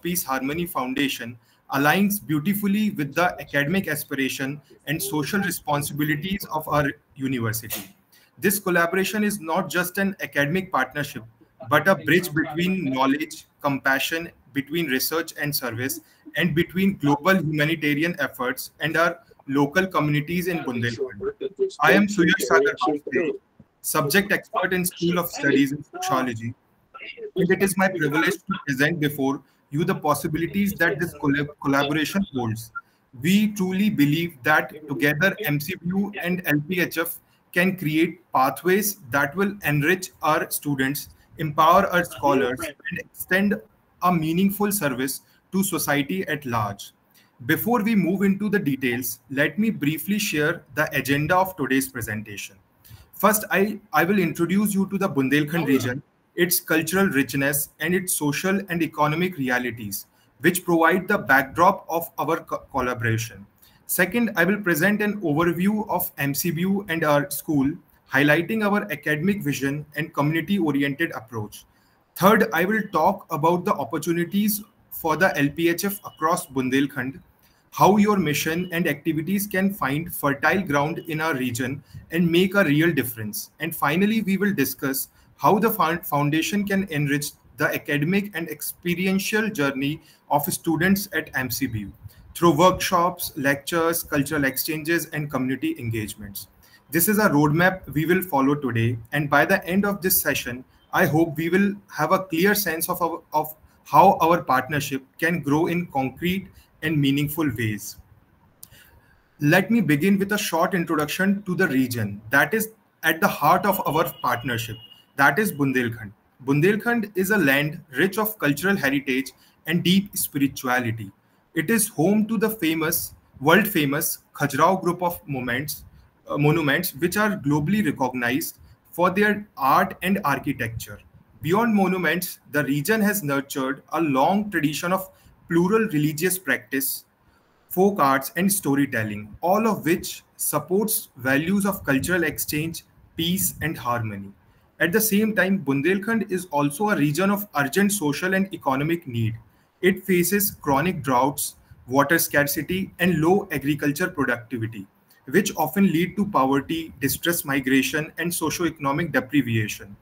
Peace Harmony Foundation aligns beautifully with the academic aspiration and social responsibilities of our university. This collaboration is not just an academic partnership, but a bridge between knowledge, compassion, between research and service, and between global humanitarian efforts and our local communities in Bundelkhand. I am Suyash Sagar, subject expert in School of Studies in Sociology, and it is my privilege to present before you the possibilities that this collaboration holds. We truly believe that together MCBU and LPHF can create pathways that will enrich our students, empower our scholars, and extend a meaningful service to society at large. Before we move into the details, let me briefly share the agenda of today's presentation. First, I will introduce you to the Bundelkhand region, its cultural richness, and its social and economic realities, which provide the backdrop of our collaboration. Second, I will present an overview of MCBU and our school, highlighting our academic vision and community-oriented approach. Third, I will talk about the opportunities for the LPHF across Bundelkhand, how your mission and activities can find fertile ground in our region and make a real difference. And finally, we will discuss how the foundation can enrich the academic and experiential journey of students at MCBU through workshops, lectures, cultural exchanges, and community engagements. This is a roadmap we will follow today, and by the end of this session, I hope we will have a clear sense of how our partnership can grow in concrete and meaningful ways. Let me begin with a short introduction to the region that is at the heart of our partnership, that is Bundelkhand. Bundelkhand is a land rich of cultural heritage and deep spirituality. It is home to the world famous Khajuraho group of monuments which are globally recognized for their art and architecture. Beyond monuments, the region has nurtured a long tradition of plural religious practice, folk arts, and storytelling, all of which supports values of cultural exchange, peace, and harmony. At the same time, Bundelkhand is also a region of urgent social and economic need. It faces chronic droughts, water scarcity, and low agriculture productivity, which often lead to poverty, distress migration, and socio-economic deprivation.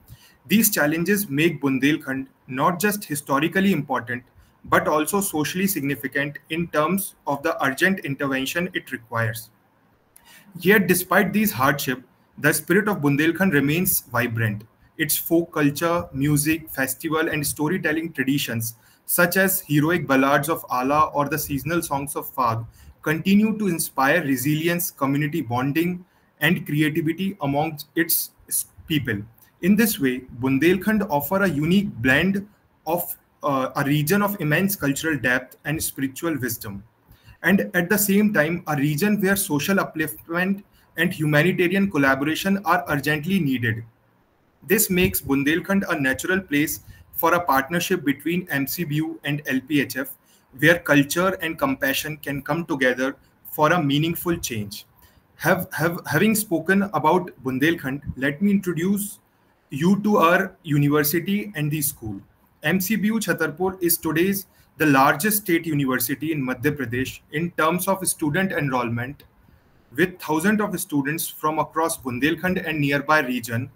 These challenges make Bundelkhand not just historically important, but also socially significant in terms of the urgent intervention it requires. Yet, despite these hardships, the spirit of Bundelkhand remains vibrant. Its folk culture, music, festival, and storytelling traditions, such as heroic ballads of Ala or the seasonal songs of Fag, continue to inspire resilience, community bonding, and creativity amongst its people. In this way, Bundelkhand offers a unique blend of a region of immense cultural depth and spiritual wisdom, and at the same time, a region where social upliftment and humanitarian collaboration are urgently needed. This makes Bundelkhand a natural place for a partnership between MCBU and LPHF, where culture and compassion can come together for a meaningful change. Having spoken about Bundelkhand, let me introduce you to our university and the school. MCBU Chhatarpur is today's the largest state university in Madhya Pradesh in terms of student enrollment, with thousands of students from across Bundelkhand and nearby region.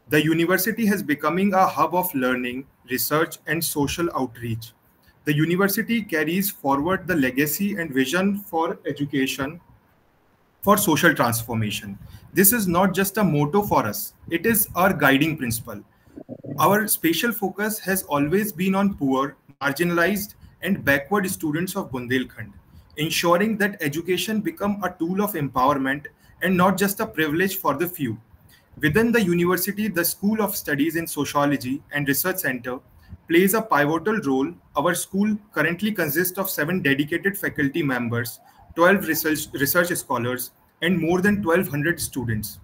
The university has becoming a hub of learning, research, and social outreach. The university carries forward the legacy and vision for education for social transformation. This is not just a motto for us, it is our guiding principle. Our special focus has always been on poor, marginalized, and backward students of Bundelkhand, ensuring that education become a tool of empowerment and not just a privilege for the few. Within the university, the School of Studies in Sociology and Research Center plays a pivotal role. Our school currently consists of 7 dedicated faculty members, 12 research scholars, and more than 1,200 students.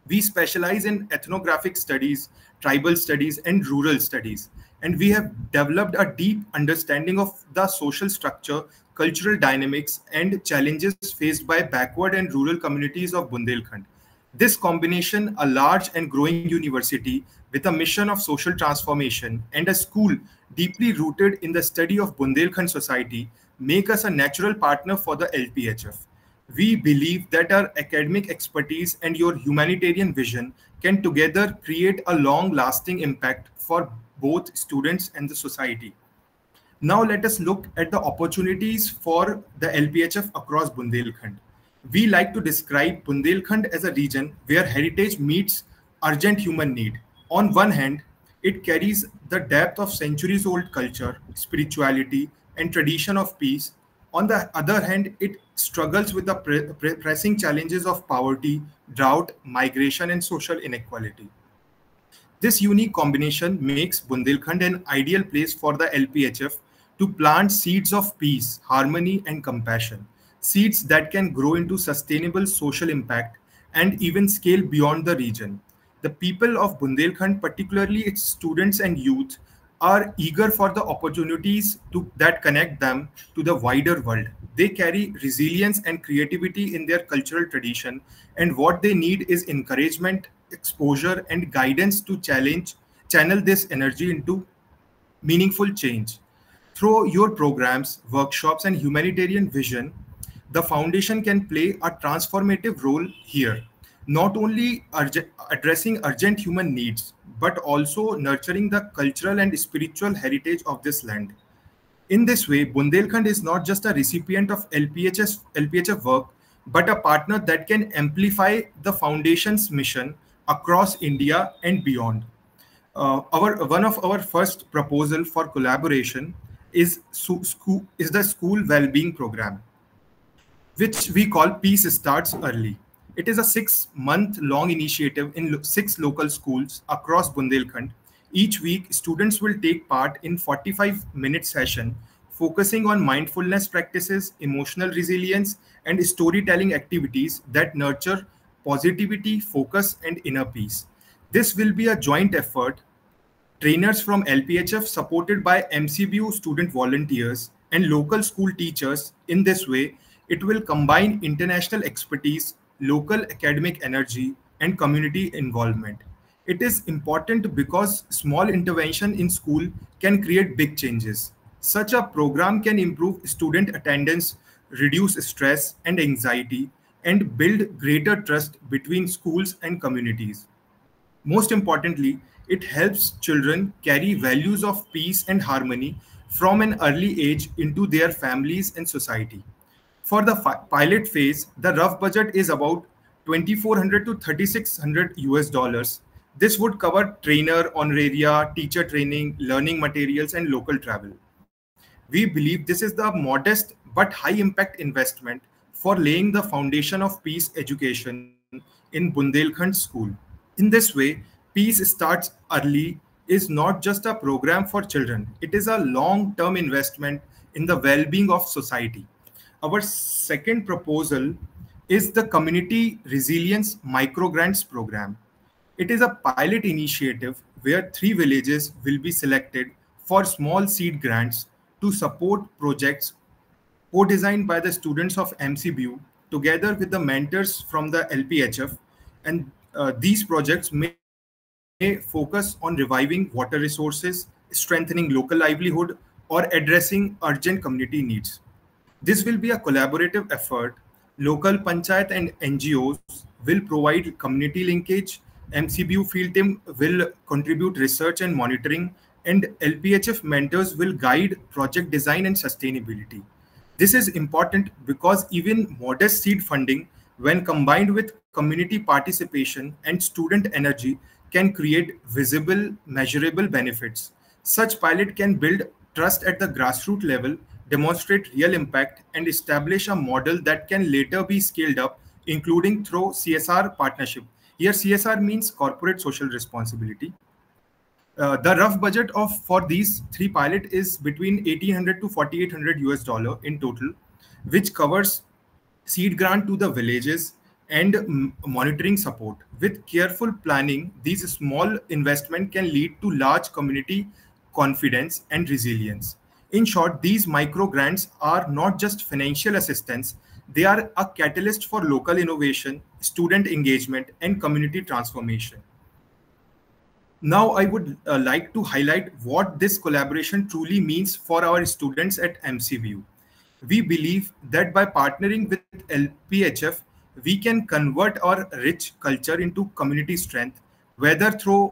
We specialize in ethnographic studies, tribal studies, and rural studies. And we have developed a deep understanding of the social structure, cultural dynamics, and challenges faced by backward and rural communities of Bundelkhand. This combination, a large and growing university with a mission of social transformation and a school deeply rooted in the study of Bundelkhand society, make us a natural partner for the LPHF. We believe that our academic expertise and your humanitarian vision can together create a long-lasting impact for both students and the society. Now let us look at the opportunities for the LPHF across Bundelkhand. We like to describe Bundelkhand as a region where heritage meets urgent human need. On one hand, it carries the depth of centuries-old culture, spirituality, and tradition of peace. On the other hand, it struggles with the pressing challenges of poverty, drought, migration, and social inequality. This unique combination makes Bundelkhand an ideal place for the LPHF to plant seeds of peace, harmony, and compassion, seeds that can grow into sustainable social impact and even scale beyond the region. The people of Bundelkhand, particularly its students and youth, are eager for the opportunities that connect them to the wider world. They carry resilience and creativity in their cultural tradition, and what they need is encouragement, exposure, and guidance to channel this energy into meaningful change. Through your programs, workshops, and humanitarian vision, the foundation can play a transformative role here, not only addressing urgent human needs, but also nurturing the cultural and spiritual heritage of this land. In this way, Bundelkhand is not just a recipient of LPHF work, but a partner that can amplify the foundation's mission across India and beyond. One of our first proposal for collaboration is the school well-being program, which we call Peace Starts Early. It is a 6-month-long initiative in 6 local schools across Bundelkhand. Each week, students will take part in 45-minute session focusing on mindfulness practices, emotional resilience, and storytelling activities that nurture positivity, focus, and inner peace. This will be a joint effort. Trainers from LPHF supported by MCBU student volunteers and local school teachers. In this way, it will combine international expertise, local academic energy, and community involvement. It is important because small intervention in school can create big changes. Such a program can improve student attendance, reduce stress and anxiety, and build greater trust between schools and communities. Most importantly, it helps children carry values of peace and harmony from an early age into their families and society. For the pilot phase, the rough budget is about 2,400 to 3,600 US dollars. This would cover trainer, honoraria, teacher training, learning materials, and local travel. We believe this is the modest but high impact investment for laying the foundation of peace education in Bundelkhand school. In this way, Peace Starts Early is not just a program for children, it is a long-term investment in the well-being of society. Our second proposal is the Community Resilience Microgrants Program. It is a pilot initiative where 3 villages will be selected for small seed grants to support projects co-designed by the students of MCBU together with the mentors from the LPHF. And these projects may focus on reviving water resources, strengthening local livelihood, or addressing urgent community needs. This will be a collaborative effort. Local panchayat and NGOs will provide community linkage, MCBU field team will contribute research and monitoring, and LPHF mentors will guide project design and sustainability. This is important because even modest seed funding, when combined with community participation and student energy, can create visible, measurable benefits. Such pilot can build trust at the grassroots level, demonstrate real impact, and establish a model that can later be scaled up, including through CSR partnership. Here, CSR means corporate social responsibility. The rough budget for these 3 pilot is between 1,800 to 4,800 US dollar in total, which covers seed grant to the villages and monitoring support. With careful planning, these small investment can lead to large community confidence and resilience. In short, these micro grants are not just financial assistance, they are a catalyst for local innovation, student engagement, and community transformation. Now, I would like to highlight what this collaboration truly means for our students at MCBU. We believe that by partnering with LPHF, we can convert our rich culture into community strength, whether through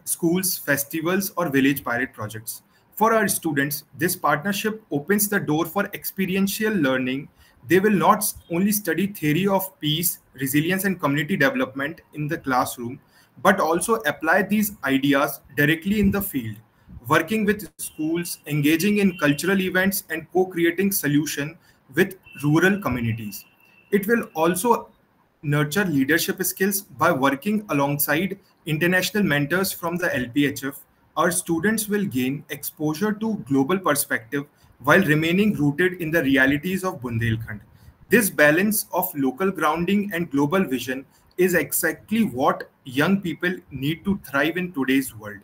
schools, festivals, or village pilot projects. For our students, this partnership opens the door for experiential learning. They will not only study theory of peace, resilience, and community development in the classroom, but also apply these ideas directly in the field, working with schools, engaging in cultural events, and co-creating solutions with rural communities. It will also nurture leadership skills by working alongside international mentors from the LPHF. Our students will gain exposure to global perspective while remaining rooted in the realities of Bundelkhand. This balance of local grounding and global vision is exactly what young people need to thrive in today's world.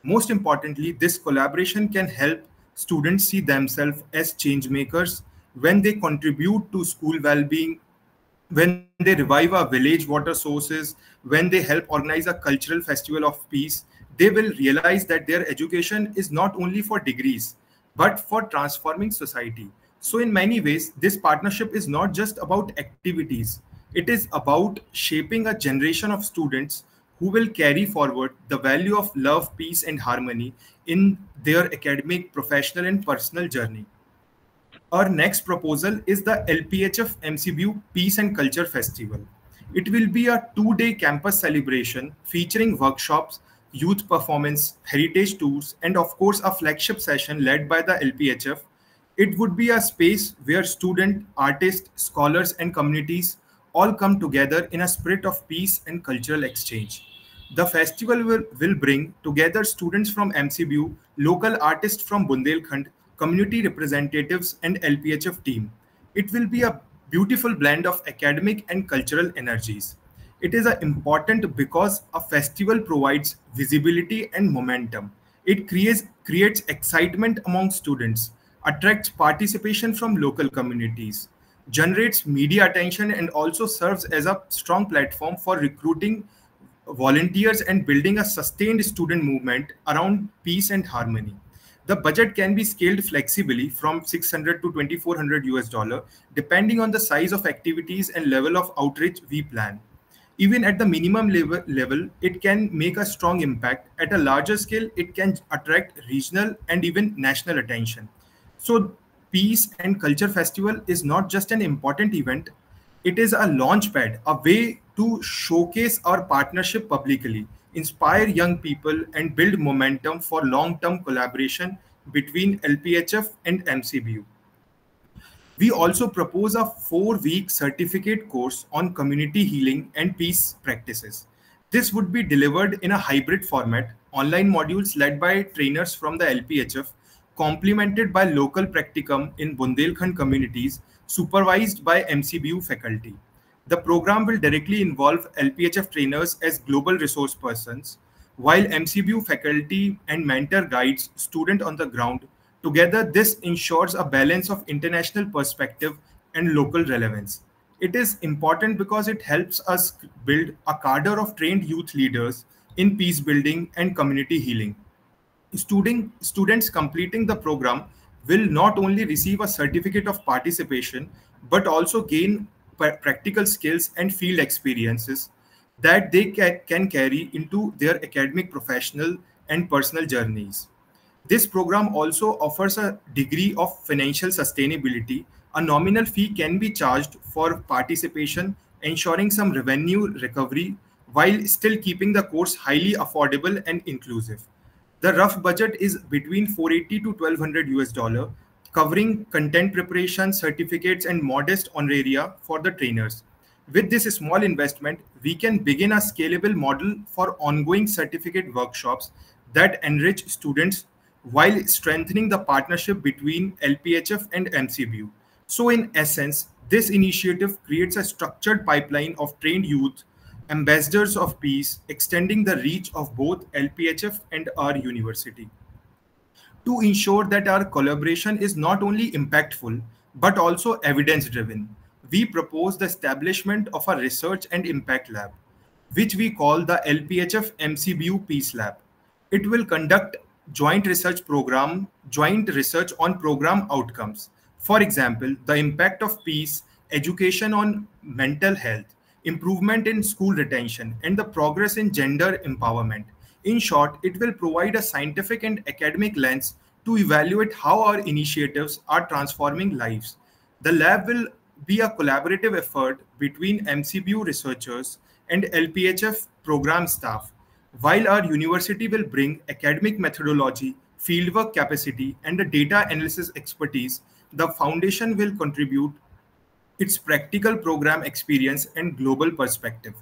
Most importantly, this collaboration can help students see themselves as change makers when they contribute to school well-being, when they revive our village water sources, when they help organize a cultural festival of peace. They will realize that their education is not only for degrees, but for transforming society. So, in many ways, this partnership is not just about activities, it is about shaping a generation of students who will carry forward the value of love, peace, and harmony in their academic, professional, and personal journey. Our next proposal is the LPHF MCBU Peace and Culture Festival. It will be a 2-day campus celebration featuring workshops, youth performance, heritage tours, and of course a flagship session led by the LPHF. It would be a space where students, artists, scholars, and communities all come together in a spirit of peace and cultural exchange. The festival will bring together students from MCBU, local artists from Bundelkhand, community representatives, and LPHF team. It will be a beautiful blend of academic and cultural energies. It is important because a festival provides visibility and momentum. It creates excitement among students, attracts participation from local communities, generates media attention, and also serves as a strong platform for recruiting volunteers and building a sustained student movement around peace and harmony. The budget can be scaled flexibly from 600 to 2400 US dollar, depending on the size of activities and level of outreach we plan. Even at the minimum level, it can make a strong impact. At a larger scale, it can attract regional and even national attention. So, Peace and Culture Festival is not just an important event, it is a launchpad, a way to showcase our partnership publicly, inspire young people, and build momentum for long-term collaboration between LPHF and MCBU. We also propose a 4-week certificate course on community healing and peace practices. This would be delivered in a hybrid format, online modules led by trainers from the LPHF, complemented by local practicum in Bundelkhand communities, supervised by MCBU faculty. The program will directly involve LPHF trainers as global resource persons, while MCBU faculty and mentor guides students on the ground. Together, this ensures a balance of international perspective and local relevance. It is important because it helps us build a cadre of trained youth leaders in peace building and community healing. Students completing the program will not only receive a certificate of participation, but also gain practical skills and field experiences that they can carry into their academic, professional, and personal journeys. This program also offers a degree of financial sustainability. A nominal fee can be charged for participation, ensuring some revenue recovery while still keeping the course highly affordable and inclusive. The rough budget is between 480 to 1200 US dollar, covering content preparation, certificates, and modest honoraria for the trainers. With this small investment, we can begin a scalable model for ongoing certificate workshops that enrich students while strengthening the partnership between LPHF and MCBU. So, in essence, this initiative creates a structured pipeline of trained youth, ambassadors of peace, extending the reach of both LPHF and our university. To ensure that our collaboration is not only impactful, but also evidence driven, we propose the establishment of a research and impact lab, which we call the LPHF MCBU Peace Lab. It will conduct joint research on program outcomes. For example, the impact of peace, education on mental health, improvement in school retention, and the progress in gender empowerment. In short, it will provide a scientific and academic lens to evaluate how our initiatives are transforming lives. The lab will be a collaborative effort between MCBU researchers and LPHF program staff. While our university will bring academic methodology, fieldwork capacity, and the data analysis expertise, the foundation will contribute its practical program experience and global perspective.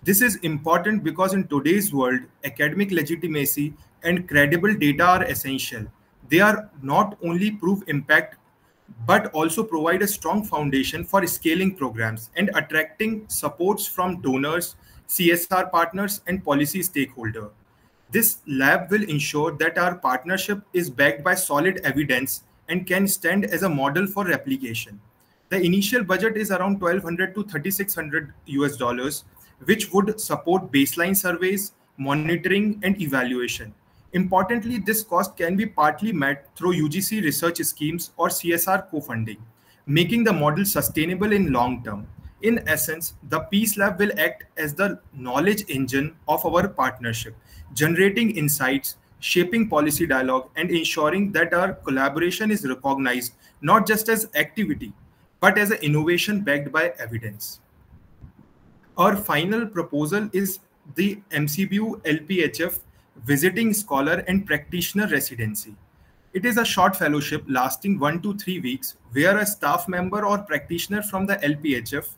This is important because in today's world, academic legitimacy and credible data are essential. They are not only prove impact but also provide a strong foundation for scaling programs and attracting supports from donors, CSR partners, and policy stakeholders. This lab will ensure that our partnership is backed by solid evidence and can stand as a model for replication. The initial budget is around 1200 to 3600 US dollars, which would support baseline surveys, monitoring, and evaluation. Importantly, this cost can be partly met through UGC research schemes or CSR co-funding, making the model sustainable in long term. In essence, the Peace Lab will act as the knowledge engine of our partnership, generating insights, shaping policy dialogue, and ensuring that our collaboration is recognized not just as activity, but as an innovation backed by evidence. Our final proposal is the MCBU LPHF Visiting Scholar and Practitioner Residency. It is a short fellowship lasting 1 to 3 weeks where a staff member or practitioner from the LPHF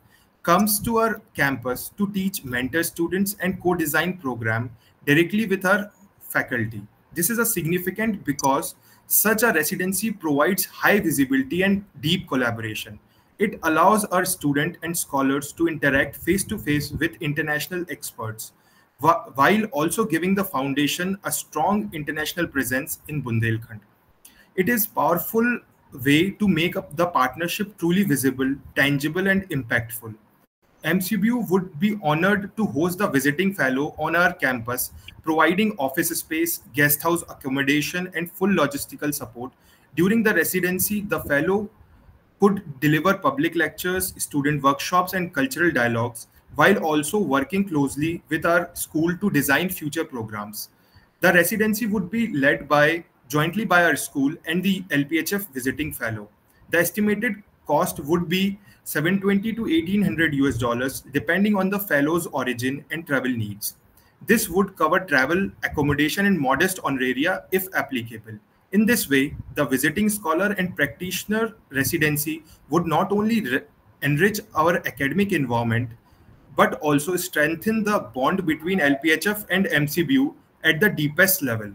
comes to our campus to teach, mentor students, and co-design program directly with our faculty. This is a significant because such a residency provides high visibility and deep collaboration. It allows our students and scholars to interact face-to-face with international experts, while also giving the foundation a strong international presence in Bundelkhand. It is a powerful way to make up the partnership truly visible, tangible, and impactful. MCBU would be honored to host the visiting fellow on our campus, providing office space, guest house accommodation, and full logistical support. During the residency, the fellow could deliver public lectures, student workshops, and cultural dialogues, while also working closely with our school to design future programs. The residency would be led jointly by our school and the LPHF visiting fellow. The estimated cost would be 720 to 1800 US dollars, depending on the fellow's origin and travel needs. This would cover travel, accommodation, and modest honoraria if applicable. In this way, the visiting scholar and practitioner residency would not only enrich our academic environment, but also strengthen the bond between LPHF and MCBU at the deepest level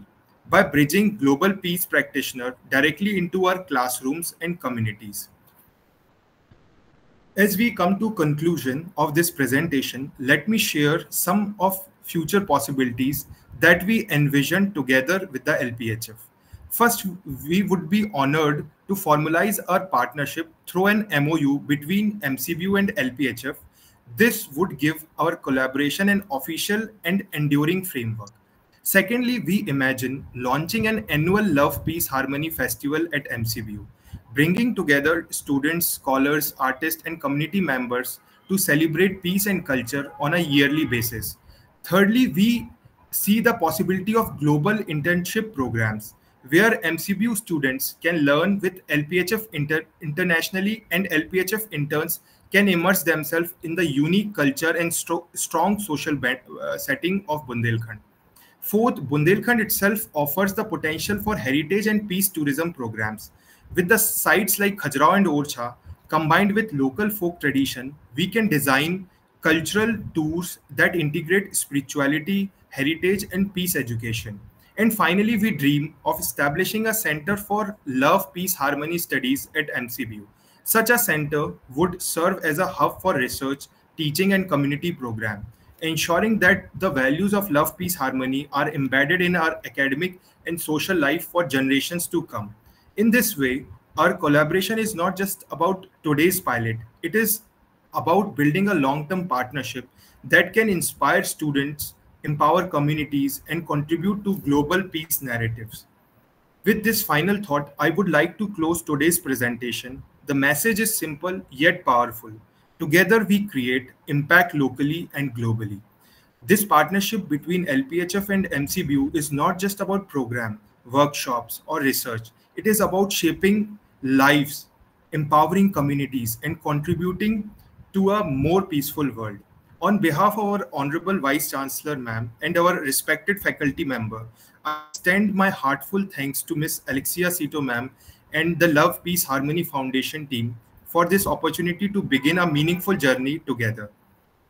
by bridging global peace practitioner directly into our classrooms and communities. As we come to conclusion of this presentation, let me share some of future possibilities that we envision together with the LPHF. First, we would be honored to formalize our partnership through an MOU between MCBU and LPHF. This would give our collaboration an official and enduring framework. Secondly, we imagine launching an annual Love, Peace, Harmony festival at MCBU, bringing together students, scholars, artists, and community members to celebrate peace and culture on a yearly basis. Thirdly, we see the possibility of global internship programs where MCBU students can learn with LPHF internationally, and LPHF interns can immerse themselves in the unique culture and strong social setting of Bundelkhand. Fourth, Bundelkhand itself offers the potential for heritage and peace tourism programs. With the sites like Khajuraho and Orchha, combined with local folk tradition, we can design cultural tours that integrate spirituality, heritage, and peace education. And finally, we dream of establishing a Center for Love, Peace, Harmony Studies at MCBU. Such a center would serve as a hub for research, teaching, and community program, ensuring that the values of love, peace, harmony are embedded in our academic and social life for generations to come. In this way, our collaboration is not just about today's pilot, it is about building a long-term partnership that can inspire students, empower communities, and contribute to global peace narratives. With this final thought, I would like to close today's presentation. The message is simple yet powerful. Together we create impact locally and globally. This partnership between LPHF and MCBU is not just about program, workshops, or research. It is about shaping lives, empowering communities, and contributing to a more peaceful world. On behalf of our Honorable Vice Chancellor, ma'am, and our respected faculty member, I extend my heartful thanks to Miss Alexia Cito, ma'am, and the Love, Peace, Harmony Foundation team for this opportunity to begin a meaningful journey together.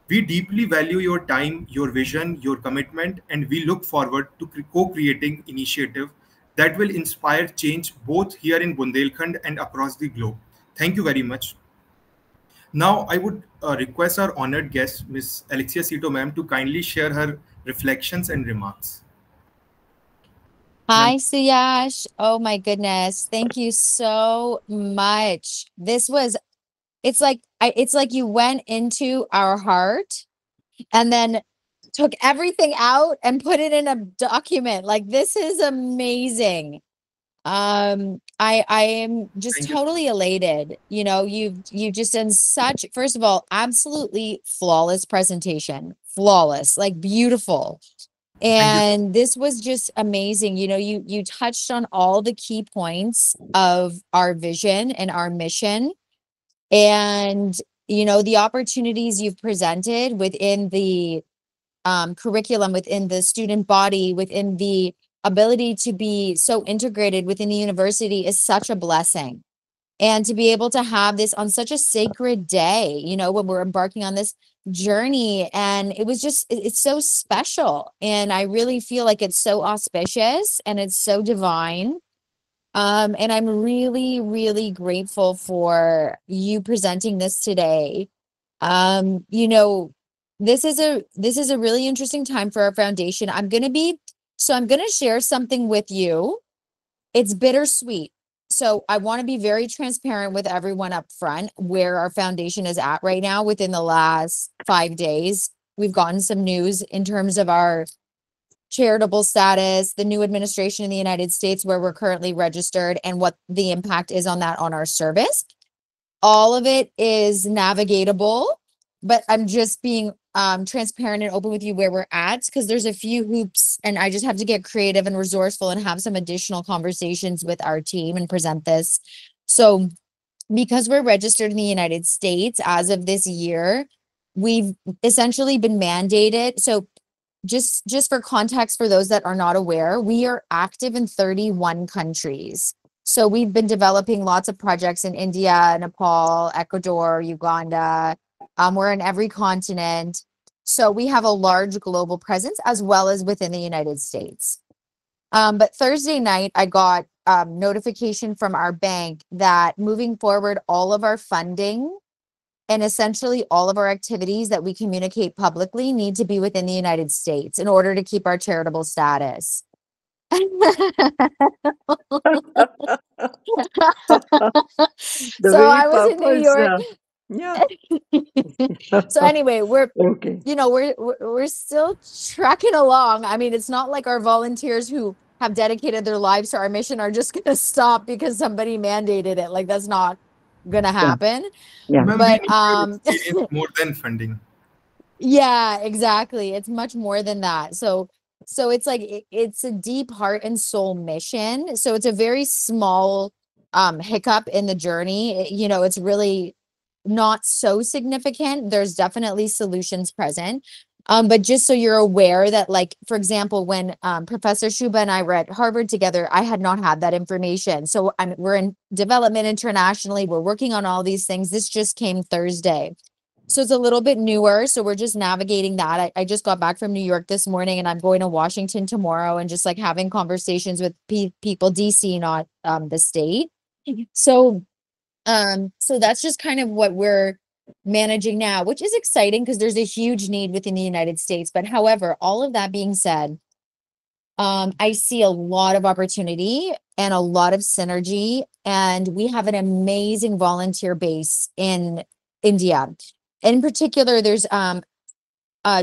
We deeply value your time, your vision, your commitment, and we look forward to co-creating initiative that will inspire change both here in Bundelkhand and across the globe. Thank you very much. Now, I would request our honored guest, Ms. Alexia Cito, ma'am, to kindly share her reflections and remarks. Hi, Suyash. Oh my goodness. Thank you so much. It's like you went into our heart and then took everything out and put it in a document. Like, this is amazing. I am just Thank you. totally elated. You know, you've just done such, first of all, absolutely flawless presentation. Flawless, like beautiful. Thank you. And this was just amazing. You know, you touched on all the key points of our vision and our mission, and you know, the opportunities you've presented within the curriculum, within the student body, within the ability to be so integrated within the university is such a blessing. And to be able to have this on such a sacred day, you know, when we're embarking on this journey, and it was just, it's so special. And I really feel like it's so auspicious and it's so divine. And I'm really, really grateful for you presenting this today. You know, this is a really interesting time for our foundation. I'm gonna share something with you. It's bittersweet. So I want to be very transparent with everyone up front where our foundation is at right now. Within the last 5 days, we've gotten some news in terms of our charitable status, the new administration in the United States where we're currently registered, and what the impact is on that on our service. All of it is navigatable, but I'm just being transparent and open with you where we're at, because there's a few hoops and I just have to get creative and resourceful and have some additional conversations with our team and present this. So because we're registered in the United States as of this year, we've essentially been mandated. So just for context, for those that are not aware, we are active in 31 countries. So we've been developing lots of projects in India, Nepal, Ecuador, Uganda. We're in every continent. So we have a large global presence as well as within the United States. But Thursday night, I got notification from our bank that moving forward, all of our funding and essentially all of our activities that we communicate publicly need to be within the United States in order to keep our charitable status. The So very I was in New purpose. York. Yeah. So anyway, Okay. you know, we're still trekking along. I mean, it's not like our volunteers who have dedicated their lives to our mission are just going to stop because somebody mandated it. Like, that's not going to Yeah. happen. Yeah. Ma'am, we But need your experience more than funding. yeah, exactly. It's much more than that. So it's like it's a deep heart and soul mission. So it's a very small hiccup in the journey. You know, it's really not so significant. There's definitely solutions present. But just so you're aware that, like, for example, when Professor Shubha and I were at Harvard together, I had not had that information. So we're in development internationally. We're working on all these things. This just came Thursday. So it's a little bit newer. So we're just navigating that. I just got back from New York this morning and I'm going to Washington tomorrow and just like having conversations with people, DC, not the state. So so that's just kind of what we're managing now, which is exciting because there's a huge need within the United States. But however, all of that being said, I see a lot of opportunity and a lot of synergy, and we have an amazing volunteer base in India. In particular, there's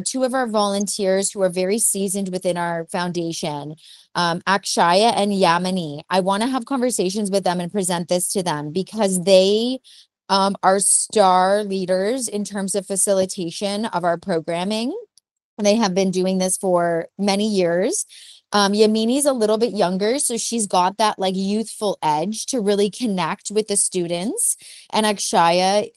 two of our volunteers who are very seasoned within our foundation, Akshaya and Yamini. I want to have conversations with them and present this to them because they are star leaders in terms of facilitation of our programming. They have been doing this for many years. Yamini's a little bit younger, so she's got that like youthful edge to really connect with the students. And Akshaya,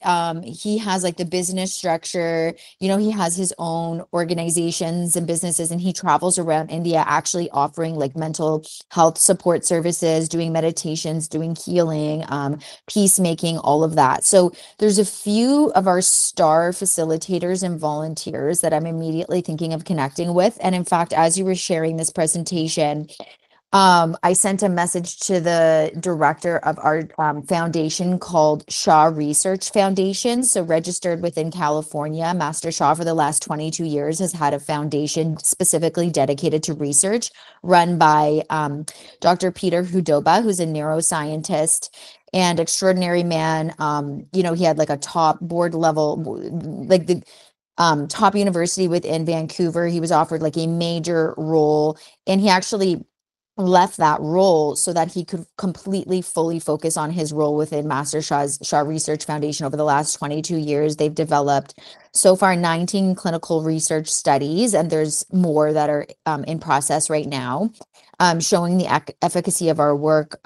he has like the business structure, you know, he has his own organizations and businesses, and he travels around India actually offering like mental health support services, doing meditations, doing healing, peacemaking, all of that. So there's a few of our star facilitators and volunteers that I'm immediately thinking of connecting with. And in fact, as you were sharing this presentation, I sent a message to the director of our foundation called Shaw Research Foundation. So registered within California, Master Shaw for the last 22 years has had a foundation specifically dedicated to research run by Dr. Peter Hudoba, who's a neuroscientist and extraordinary man. You know, he had like a top board level, like the top university within Vancouver. He was offered like a major role, and he actually left that role so that he could completely fully focus on his role within Master Shaw Research Foundation. Over the last 22 years, they've developed so far 19 clinical research studies, and there's more that are in process right now, showing the efficacy of our work,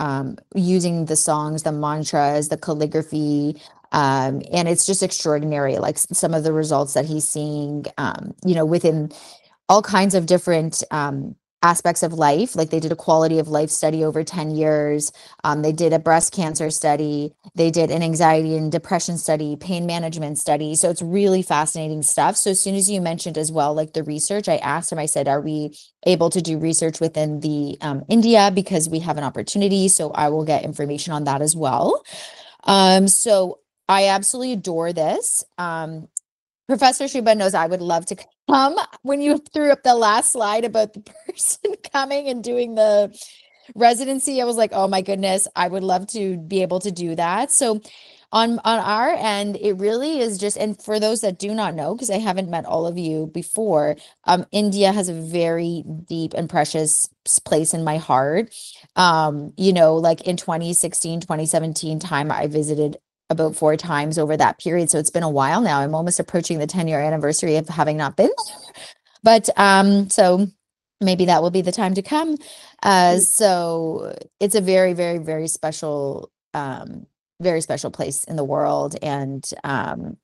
using the songs, the mantras, the calligraphy, and it's just extraordinary, like some of the results that he's seeing, you know, within all kinds of different aspects of life. Like they did a quality of life study over 10 years. They did a breast cancer study. They did an anxiety and depression study, pain management study. So it's really fascinating stuff. So as soon as you mentioned as well, like the research, I asked him, I said, are we able to do research within the India, because we have an opportunity. So I will get information on that as well. So I absolutely adore this. Professor Shubha knows I would love to come. When you threw up the last slide about the person coming and doing the residency, I was like, oh my goodness, I would love to be able to do that. So on our end, it really is just, and for those that do not know, because I haven't met all of you before, India has a very deep and precious place in my heart. You know, like in 2016, 2017 time, I visited about 4 times over that period. So it's been a while now. I'm almost approaching the 10-year anniversary of having not been there. But so maybe that will be the time to come. So it's a very, very, very special place in the world. And,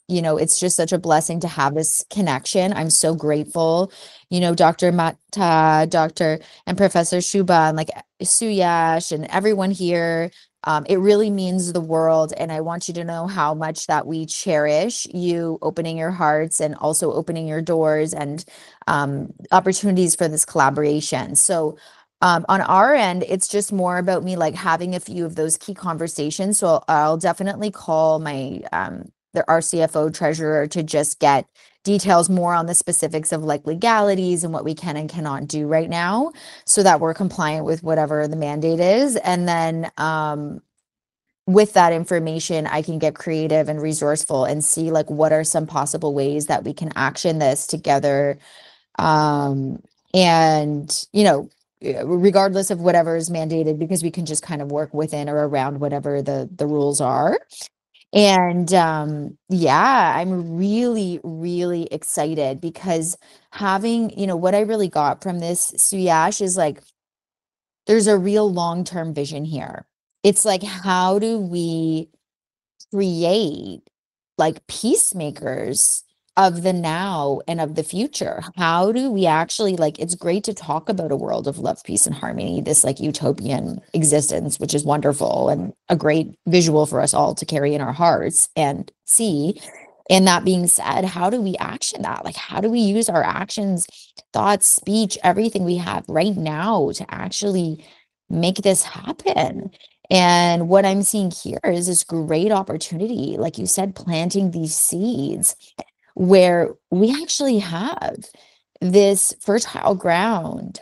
you know, it's just such a blessing to have this connection. I'm so grateful, you know, Dr. Mamta, Dr. and Professor Shubha, and like Suyash and everyone here. It really means the world. And I want you to know how much that we cherish you opening your hearts and also opening your doors and opportunities for this collaboration. So on our end, it's just more about me like having a few of those key conversations. So I'll definitely call my our CFO treasurer to just get details more on the specifics of like legalities and what we can and cannot do right now, so that we're compliant with whatever the mandate is. And then with that information, I can get creative and resourceful and see like what are some possible ways that we can action this together. And, you know, regardless of whatever is mandated, because we can just kind of work within or around whatever the rules are. And yeah, I'm really, really excited because having, you know, what I really got from this, Suyash, is like there's a real long-term vision here. It's like, how do we create like peacemakers of the now and of the future? How do we actually, like, it's great to talk about a world of love, peace, and harmony, this like utopian existence, which is wonderful and a great visual for us all to carry in our hearts and see. And that being said, how do we action that? Like, how do we use our actions, thoughts, speech, everything we have right now to actually make this happen? And what I'm seeing here is this great opportunity, like you said, planting these seeds where we actually have this fertile ground,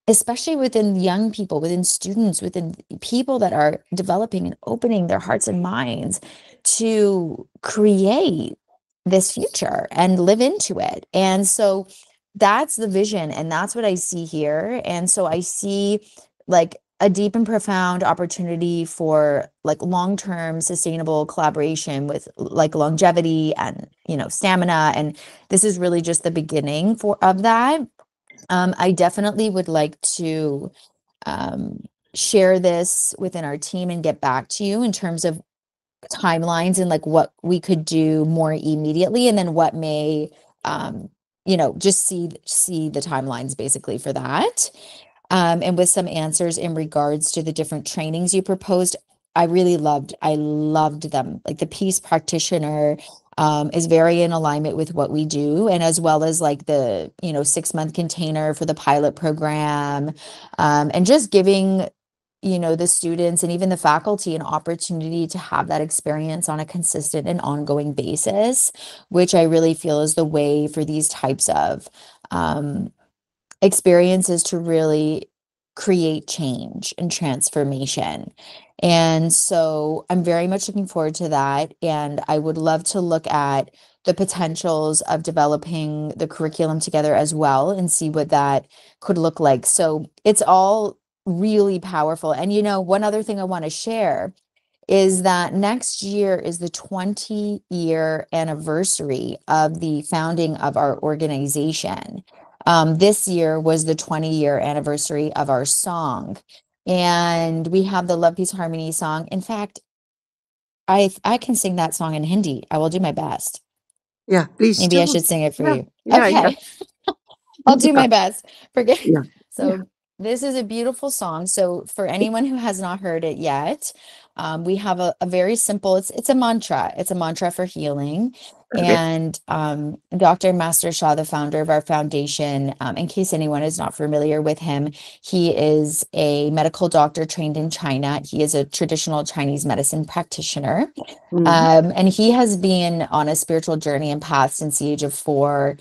especially within young people, within students, within people that are developing and opening their hearts and minds to create this future and live into it. And so that's the vision, and that's what I see here. And so I see like a deep and profound opportunity for like long-term sustainable collaboration with like longevity and, stamina. And this is really just the beginning of that. I definitely would like to um, share this within our team and get back to you in terms of timelines and like what we could do more immediately, and then what may just see the timelines basically for that. And with some answers in regards to the different trainings you proposed. I loved them. Like the peace practitioner is very in alignment with what we do, and as well as like the 6-month container for the pilot program, and just giving the students and even the faculty an opportunity to have that experience on a consistent and ongoing basis, which I really feel is the way for these types of um, experiences to really create change and transformation. And so I'm very much looking forward to that. And I would love to look at the potentials of developing the curriculum together as well and see what that could look like. So it's all really powerful. And one other thing I want to share is that next year is the 20-year anniversary of the founding of our organization. This year was the 20-year anniversary of our song. And we have the Love, Peace, Harmony song. In fact, I can sing that song in Hindi. I will do my best. Yeah, please Maybe I do. should sing it for Yeah, you. yeah, yeah, Okay. I'll do yeah, my best. Forget. yeah, yeah. So this is a beautiful song. So for anyone who has not heard it yet, we have a very simple. It's a mantra. It's a mantra for healing. Okay. And Dr. Master Shah, the founder of our foundation, in case anyone is not familiar with him, he is a medical doctor trained in China. He is a traditional Chinese medicine practitioner. Mhm. And he has been on a spiritual journey and path since the age of 4.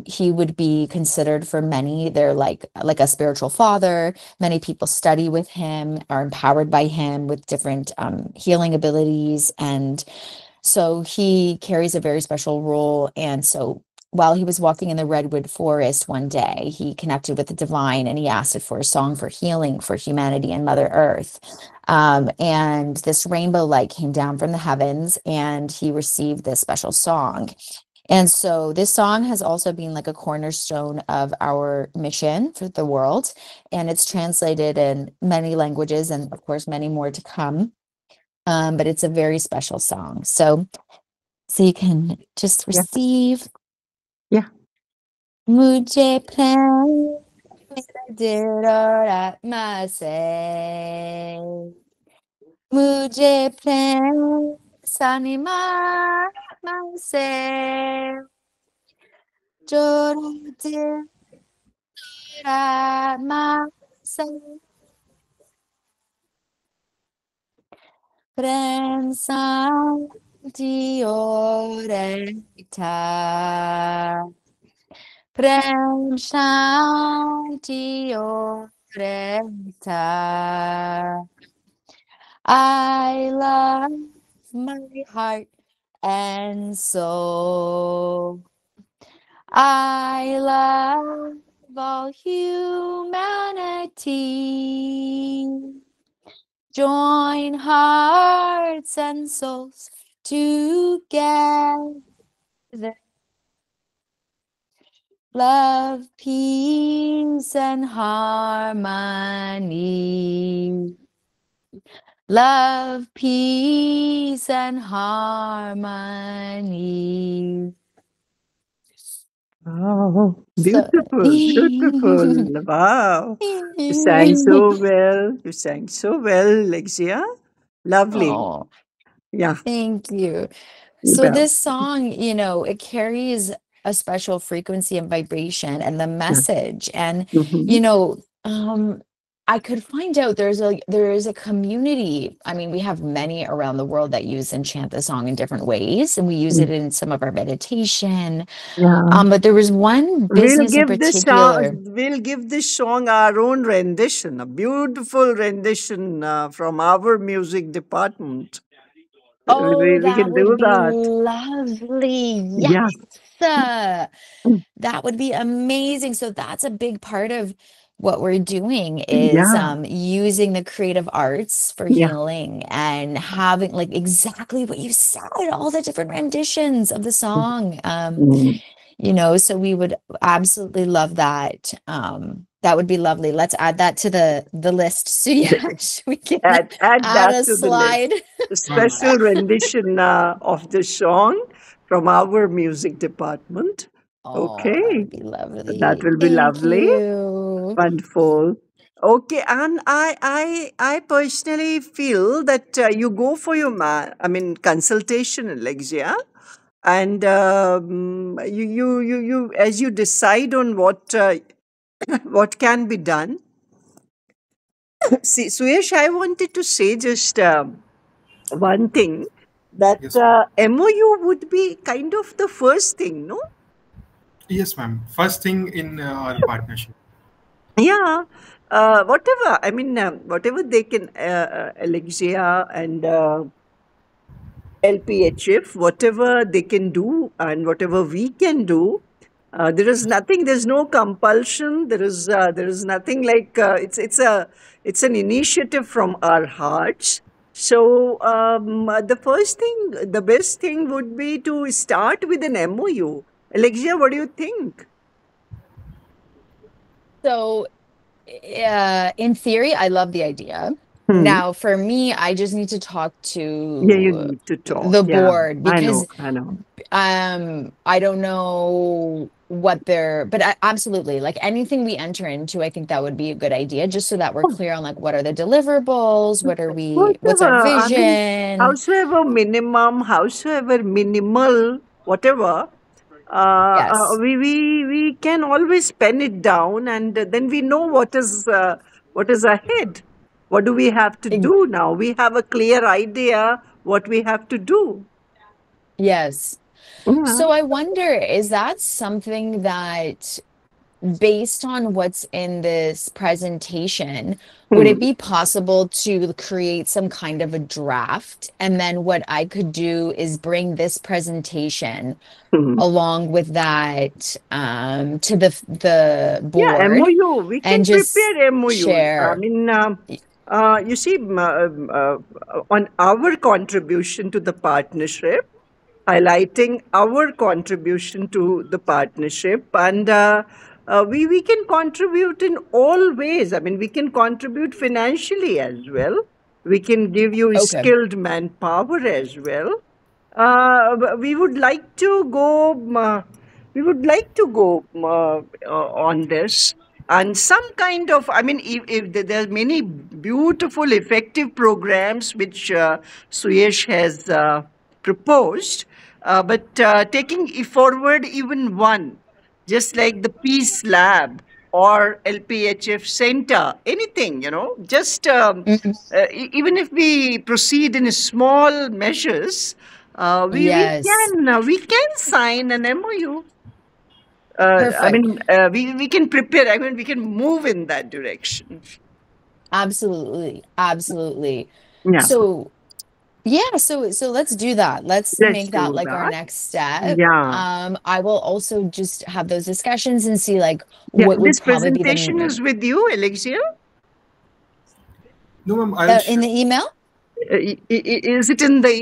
He would be considered for many, they're like a spiritual father. Many people study with him, are empowered by him with different healing abilities. And so he carries a very special role. And so while he was walking in the redwood forest one day, he connected with the divine and he asked it for a song for healing for humanity and Mother Earth. And this rainbow light came down from the heavens and he received this special song. And so this song has also been like a cornerstone of our mission for the world. And it's translated in many languages and, of course, many more to come. But it's a very special song. So you can just Yeah, receive. yeah. Mujhe prem mera dil aur atma se. Mujhe prem sanima se. Jora dil atma se. Prem santi aur ekta. Prem Shanti Oreta. I love my heart and soul. I love all humanity. Join hearts and souls together. Love, peace, and harmony. Love, peace, and harmony. Oh, So, beautiful, beautiful. Wow. You sang so well. You sang so well, Alexia. Lovely. oh, Yeah. thank you. So Well, this song, it carries a special frequency and vibration and the yeah. message. And, Mhm. you know, um, I could find out there is a community. I mean, we have many around the world that use and chant the song in different ways, and we use Mm. it in some of our meditation. Yeah. But there was one We'll business in give this song. particular. We'll give this song our own rendition, a beautiful rendition from our music department. Oh, We that can would do be that. lovely. Yeah. Yes. That would be amazing. So that's a big part of what we're doing is Yeah. using the creative arts for Yeah. healing and having like exactly what you said, all the different renditions of the song. Mm. So we would absolutely love that. That would be lovely. Let's add that to the list. So yes, we can Add add that a to the list. slide. A special rendition of the song from our music department. Oh, that Okay, would be that lovely. will be Thank lovely. you. Wonderful. Okay, and I personally feel that you go for your consultation, Alexia, and you as you decide on what what can be done. See, Suyash, I wanted to say just one thing that Yes, ma'am. MOU would be kind of the first thing, no? Yes, ma'am. First thing in our partnership. Yeah, whatever. Whatever they can, Alexia and LPHF, whatever they can do and whatever we can do. There is nothing. There's no compulsion. There is nothing like it's an initiative from our hearts. So the first thing, the best thing would be to start with an MOU. Alexia, what do you think? So, in theory, I love the idea. Hmm. Now, for me, I just need to talk Yeah, you to need to talk. the Yeah, board I know. because I know. I don't know what they're, but absolutely, like anything we enter into, I think that would be a good idea, just so that we're Oh, clear on like what are the deliverables, what's our whatever. vision. Howsoever minimum, howsoever minimal, whatever, Yes. we can always pen it down, and then we know what is ahead. What do we have to Ex- do now? We have a clear idea what we have to do. Yes. Yeah. So I wonder, is that something that, based on what's in this presentation, would it Hmm. be possible to create some kind of a draft? And then what I could do is bring this presentation Hmm. along with that to the Yeah, board MOU. We and can just prepare MOUs. share. You see, on our contribution to the partnership, highlighting our contribution to the partnership, and we can contribute in all ways. I mean, we can contribute financially as well. We can give you Okay. skilled manpower as well. We would like to go. We would like to go on this, and some kind of. I mean, if there are many beautiful, effective programs which Suyash has proposed, but taking forward even one, just like the Peace Lab or LPHF Center, anything, just Mhm. even if we proceed in small measures, Yes. we can sign an MOU. Perfect. We can prepare. I mean, we can move in that direction. Absolutely. Absolutely. Yeah, So yeah, so let's do that. Let's let's make that do like our that. next step. Yeah, I will also just have those discussions and see like yeah. what would This probably be presentation the is with you, Alexia. No, ma'am. I'll in share. the email. Is it in the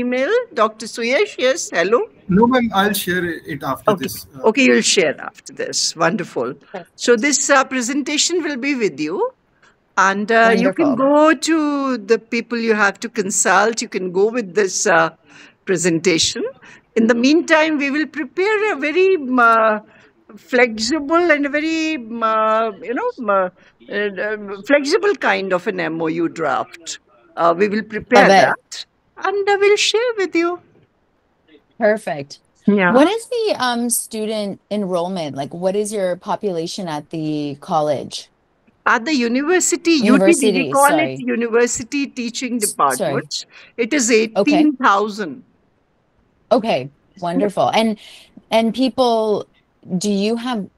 email, Dr. Suyash? Yes. Hello. No, ma'am. I'll share it after Okay. this. Okay, you'll share after this. Wonderful. So Perfect. this presentation will be with you. And you can Wonderful. go to the people you have to consult. You can go with this presentation. In the meantime, we will prepare a very flexible and a very, flexible kind of an MOU draft. We will Love prepare it. that and we'll share with you. Perfect. Yeah. What is the student enrollment? Like what is your population at the college? At the university, UTD, we University, call it sorry. University Teaching Sorry. Department. It is Okay. 18,000. Okay. Wonderful. And people, do you have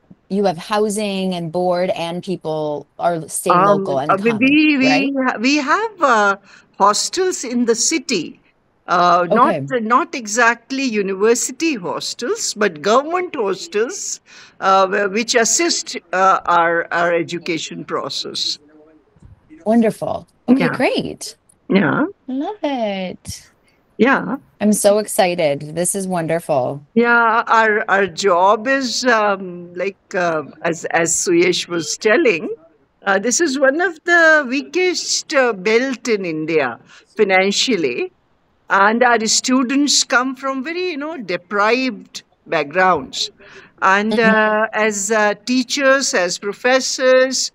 housing and board and people are stay local and come, right? We have hostels in the city. Not Okay. not exactly university hostels, but government hostels, which assist our education process. Wonderful. Okay, Yeah, great. yeah, Love it. yeah. I'm so excited. This is wonderful. Yeah, our job is like as Suyash was telling, this is one of the weakest belt in India financially, and our students come from very deprived backgrounds, and Mhm. as teachers, as professors,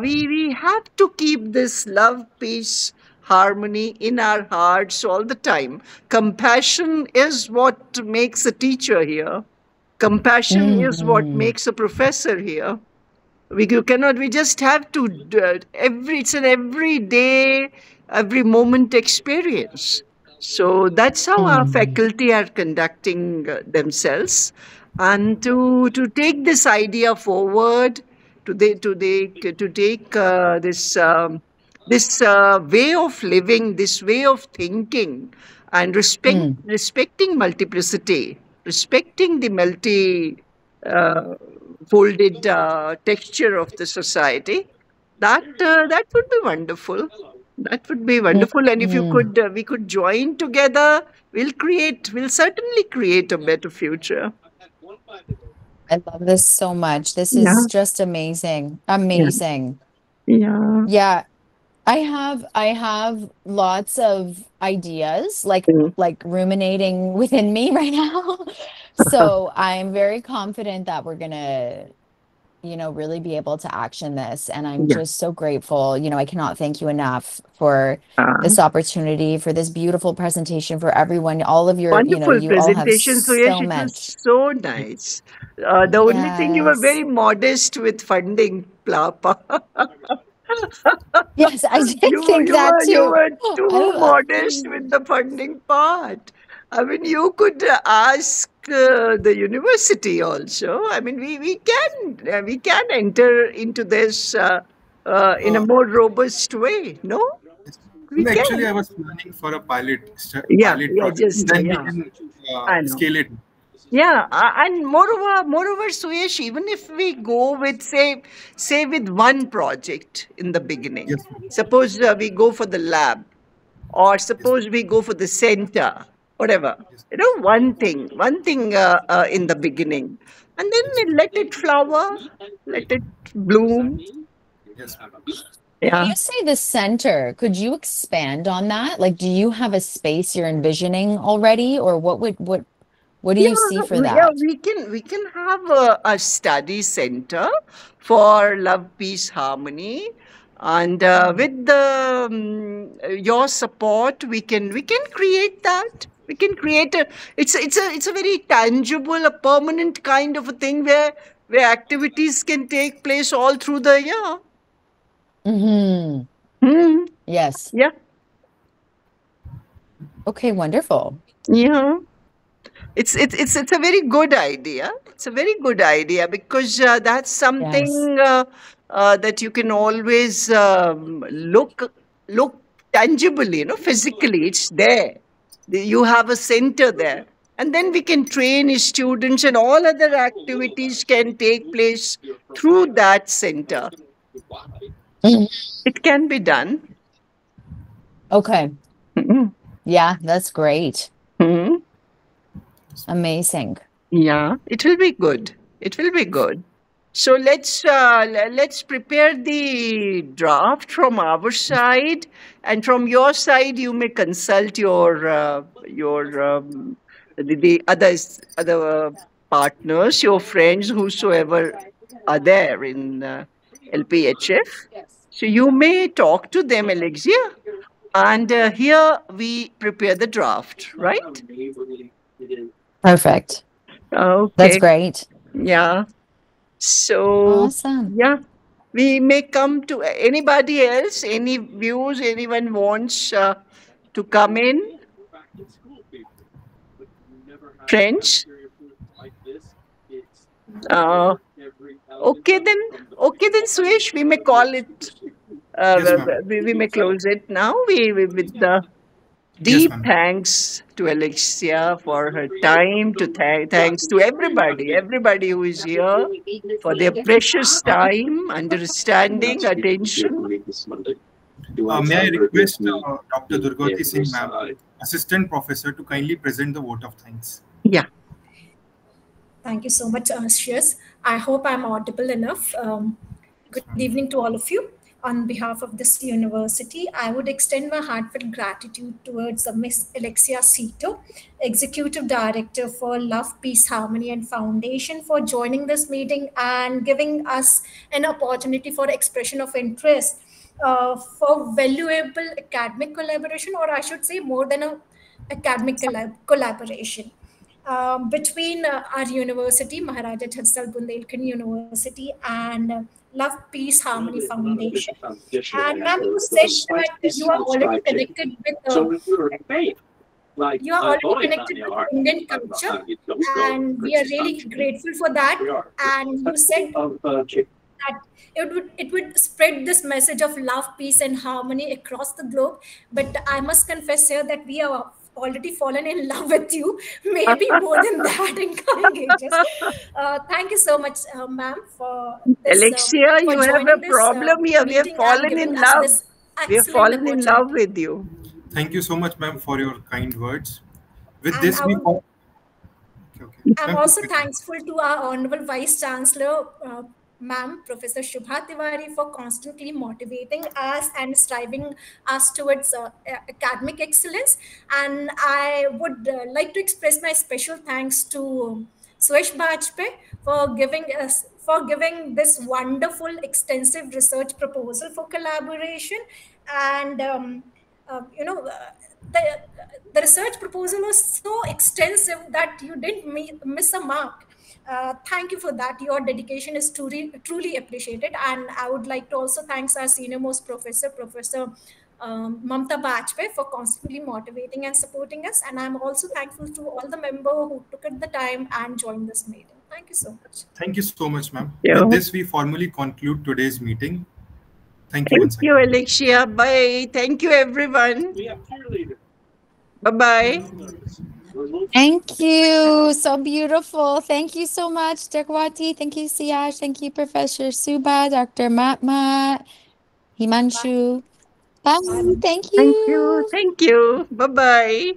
we have to keep this love, peace, harmony in our hearts all the time. Compassion is what makes a teacher here. Compassion is what Mhm. makes a professor here. You cannot. We just have to. It's an everyday, every moment experience. So that's how our Mhm. faculty are conducting themselves, and to take this idea forward, to take this way of living, this way of thinking, and Mm. respecting multiplicity, respecting the multi folded texture of the society. That would be wonderful. That would be wonderful. And if you Mhm. could, we could join together. We'll certainly create a better future. I love this so much. This is Yeah, just amazing. yeah, Amazing. yeah. Yeah, I have lots of ideas Mm. like ruminating within me right now. So I'm very confident that we're gonna, really be able to action this. And I'm Yeah. just so grateful. I cannot thank you enough for Uh, this opportunity, for this beautiful presentation, for everyone, all of your, Wonderful you all have presentation, Suyash. so It was much. so nice. The only thing, you were Yes. very modest with funding, Plapa. Yes, I did You think you that were you too. were too I, modest with the funding part. I mean, you could ask the university also. I mean, we can enter into this in a Uh, more robust way. No, we no, actually, can. I was planning for a Yeah, pilot yeah, project. just Then we yeah. can I know. scale it. Yeah, and moreover, Suyesh, even if we go with say with one project in the beginning, Yes, suppose we go for the lab, or yes, suppose we go for the center, whatever. yes, One thing in the beginning, and yes, then let it flower, let it bloom. yes. when Yeah. you say the center, could you expand on that? Like, do you have a space you're envisioning already, or what do you see for Yeah, that? we can have a study center for love, peace, harmony, and with the your support, we can create that. We can create a. It's a very tangible, a permanent kind of a thing where activities can take place all through the year. Hmm. Hmm. Yes. Yeah. Okay, wonderful. Yeah. It's a very good idea. It's a very good idea because that's Yes. something that you can always look tangibly, physically. It's there. You have a center there, and then we can train students, and all other activities can take place through that center. Mhm. It can be done. Okay. Mhm. Yeah, that's great. Mhm. Amazing. Yeah, it will be good. It will be good. So let's prepare the draft from our side, and from your side, you may consult your the other partners, your friends, whosoever are there in LPHF. So you may talk to them, Alexia, and here we prepare the draft, right? Perfect. That's Okay. great. Yeah. So, Awesome. yeah, we may come to anybody else, any views anyone wants to come in, friends. Uh, okay then, Suresh, we may call it. Yes, ma'am. We may close it now. We with the. Yes, Deep ma'am. thanks to Alexia for her time. Thanks to everybody who is here for their precious time, understanding, attention. May I request Dr. Durgawati Singh, ma'am, Assistant Professor, to kindly present the vote of thanks. Yeah. Thank you so much, Shreya. I hope I'm audible enough. Good evening to all of you. On behalf of this university, I would extend my heartfelt gratitude towards Miss Alexia Cito, Executive Director for Love, Peace, Harmony and Foundation, for joining this meeting and giving us an opportunity for expression of interest for valuable academic collaboration, or I should say more than a academic collaboration between our university, Maharaja Chansal Bundelkhand University, and Love, Peace, Harmony Foundation. And ma'am, you said that you are already connected with Indian culture, and we are really grateful for that. And you said that it would spread this message of love, peace, and harmony across the globe. But I must confess here that we are already fallen in love with you, maybe more than that in coming ages. Thank you so much, ma'am, for this. Alexia, For you have joining a this problem here. We have meeting and fallen giving in us love. this We have excellent fallen in love opportunity. with you. Thank you so much, ma'am, for your kind words. With And this, I we. would Okay. I'm Ma'am, also please. thankful to our Honorable Vice-Chancellor, Ma'am, Professor Shubha Tiwari, for constantly motivating us and striving us towards academic excellence. And I would like to express my special thanks to Suyash Bajpai for giving this wonderful, extensive research proposal for collaboration. And you know, the the research proposal was so extensive that you didn't miss a mark. Thank you for that. Your dedication is truly appreciated. And I would like to also thanks our senior most professor, Professor Mamta Bajpai, for constantly motivating and supporting us. And I'm also thankful to all the members who took the time and joined this meeting. Thank you so much. Thank you so much, ma'am. Yeah. With this, we formally conclude today's meeting. Thank you Thank once you, again. Alexia. Bye. Thank you, everyone. Bye-bye. Thank you. So beautiful. Thank you so much, Durgawati. Thank you, Suyash. Thank you, Professor Subha, Dr. Matma, Himanshu. Bye. Thank Thank you. you. Thank you. Bye-bye.